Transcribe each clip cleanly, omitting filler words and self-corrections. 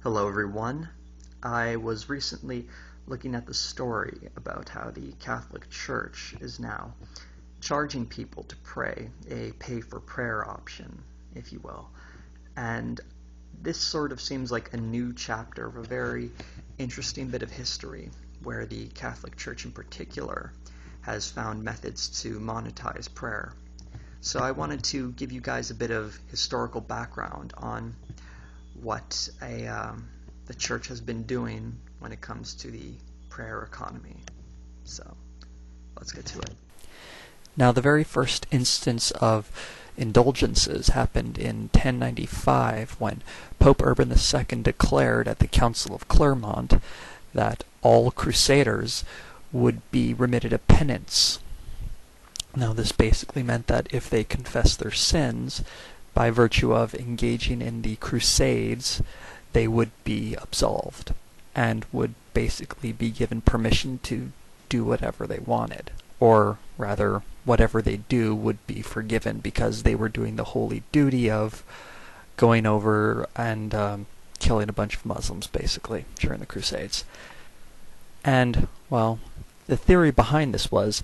Hello everyone. I was recently looking at the story about how the Catholic Church is now charging people to pray, a pay-for-prayer option, if you will. And this sort of seems like a new chapter of a very interesting bit of history, where the Catholic Church in particular has found methods to monetize prayer. So I wanted to give you guys a bit of historical background on what the church has been doing when it comes to the prayer economy. So let's get to it. Now, the very first instance of indulgences happened in 1095 when Pope Urban II declared at the Council of Clermont that all crusaders would be remitted a penance. Now, this basically meant that if they confessed their sins, by virtue of engaging in the Crusades, they would be absolved and would basically be given permission to do whatever they wanted. Or rather, whatever they do would be forgiven because they were doing the holy duty of going over and killing a bunch of Muslims, basically, during the Crusades. And, well, the theory behind this was,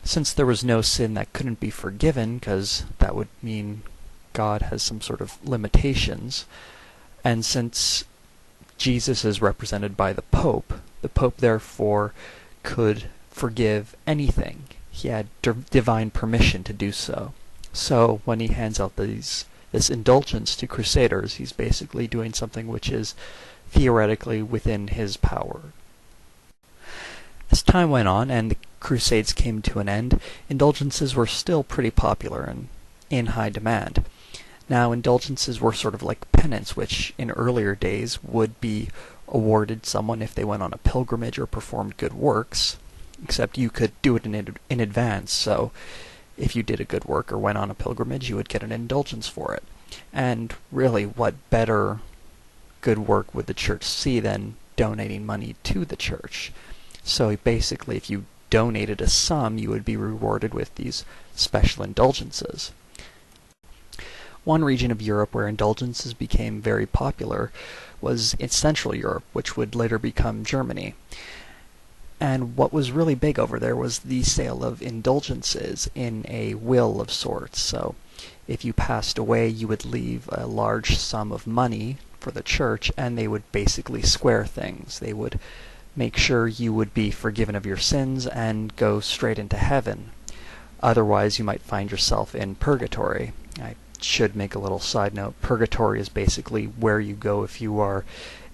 since there was no sin that couldn't be forgiven, because that would mean God has some sort of limitations, and since Jesus is represented by the Pope therefore could forgive anything. He had divine permission to do so. So when he hands out this indulgence to crusaders, he's basically doing something which is theoretically within his power. As time went on and the Crusades came to an end, indulgences were still pretty popular and in high demand. Now, indulgences were sort of like penance, which in earlier days would be awarded someone if they went on a pilgrimage or performed good works, except you could do it in advance, so if you did a good work or went on a pilgrimage, you would get an indulgence for it. And really, what better good work would the church see than donating money to the church? So basically, if you donated a sum, you would be rewarded with these special indulgences. One region of Europe where indulgences became very popular was in Central Europe, which would later become Germany. And what was really big over there was the sale of indulgences in a will of sorts. So if you passed away, you would leave a large sum of money for the church, and they would basically square things. They would make sure you would be forgiven of your sins and go straight into heaven. Otherwise, you might find yourself in Purgatory. I should make a little side note. Purgatory is basically where you go if you are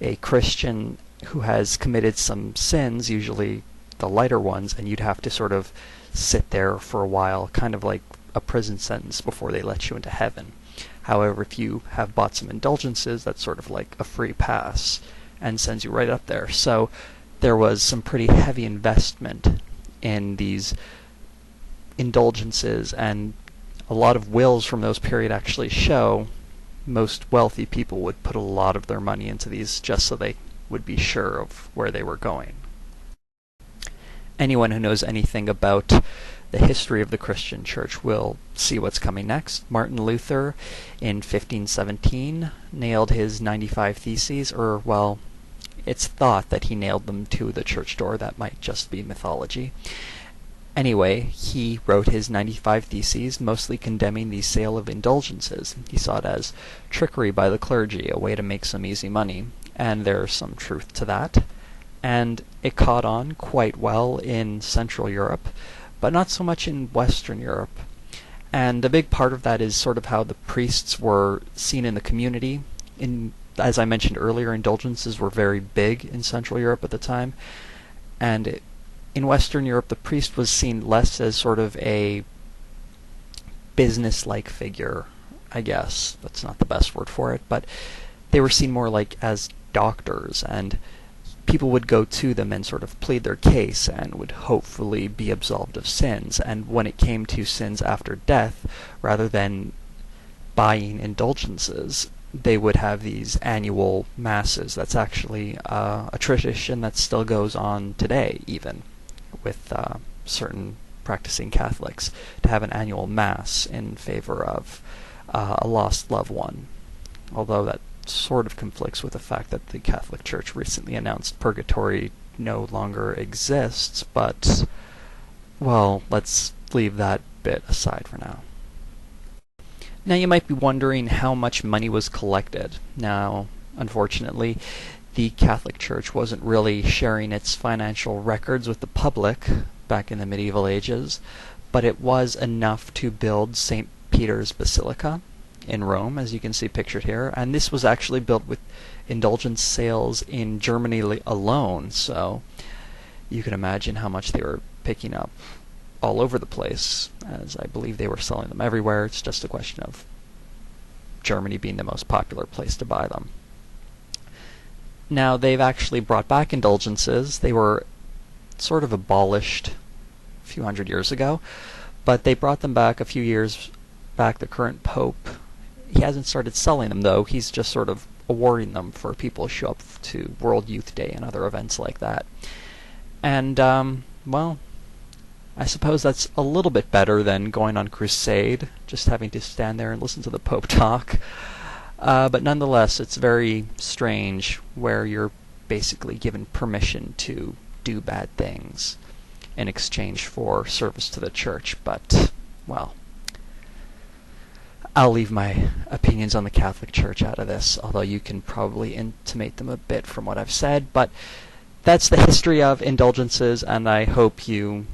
a Christian who has committed some sins, usually the lighter ones, and you'd have to sort of sit there for a while, kind of like a prison sentence before they let you into heaven. However, if you have bought some indulgences, that's sort of like a free pass and sends you right up there. So there was some pretty heavy investment in these indulgences, and a lot of wills from those period actually show most wealthy people would put a lot of their money into these just so they would be sure of where they were going. Anyone who knows anything about the history of the Christian Church will see what's coming next. Martin Luther, in 1517, nailed his 95 Theses, or, well, it's thought that he nailed them to the church door. That might just be mythology. Anyway, he wrote his 95 Theses, mostly condemning the sale of indulgences. He saw it as trickery by the clergy, a way to make some easy money, and there's some truth to that. And it caught on quite well in Central Europe, but not so much in Western Europe. And a big part of that is sort of how the priests were seen in the community. As I mentioned earlier, indulgences were very big in Central Europe at the time, and in Western Europe, the priest was seen less as sort of a business-like figure, I guess. That's not the best word for it, but they were seen more like as doctors, and people would go to them and sort of plead their case and would hopefully be absolved of sins. And when it came to sins after death, rather than buying indulgences, they would have these annual masses. That's actually a tradition that still goes on today, even with certain practicing Catholics, to have an annual mass in favor of a lost loved one. Although that sort of conflicts with the fact that the Catholic Church recently announced purgatory no longer exists, but, well, let's leave that bit aside for now. Now you might be wondering how much money was collected. Now, unfortunately, the Catholic Church wasn't really sharing its financial records with the public back in the medieval ages, but it was enough to build St. Peter's Basilica in Rome, as you can see pictured here, and this was actually built with indulgence sales in Germany alone, so you can imagine how much they were picking up all over the place, as I believe they were selling them everywhere. It's just a question of Germany being the most popular place to buy them. Now, they've actually brought back indulgences. They were sort of abolished a few hundred years ago, but they brought them back a few years back. The current pope, he hasn't started selling them, though. He's just sort of awarding them for people who show up to World Youth Day and other events like that. And, well, I suppose that's a little bit better than going on crusade, just having to stand there and listen to the Pope talk. But nonetheless, it's very strange where you're basically given permission to do bad things in exchange for service to the church. But, well, I'll leave my opinions on the Catholic Church out of this, although you can probably intimate them a bit from what I've said. But that's the history of indulgences, and I hope you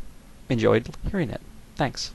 enjoyed hearing it. Thanks.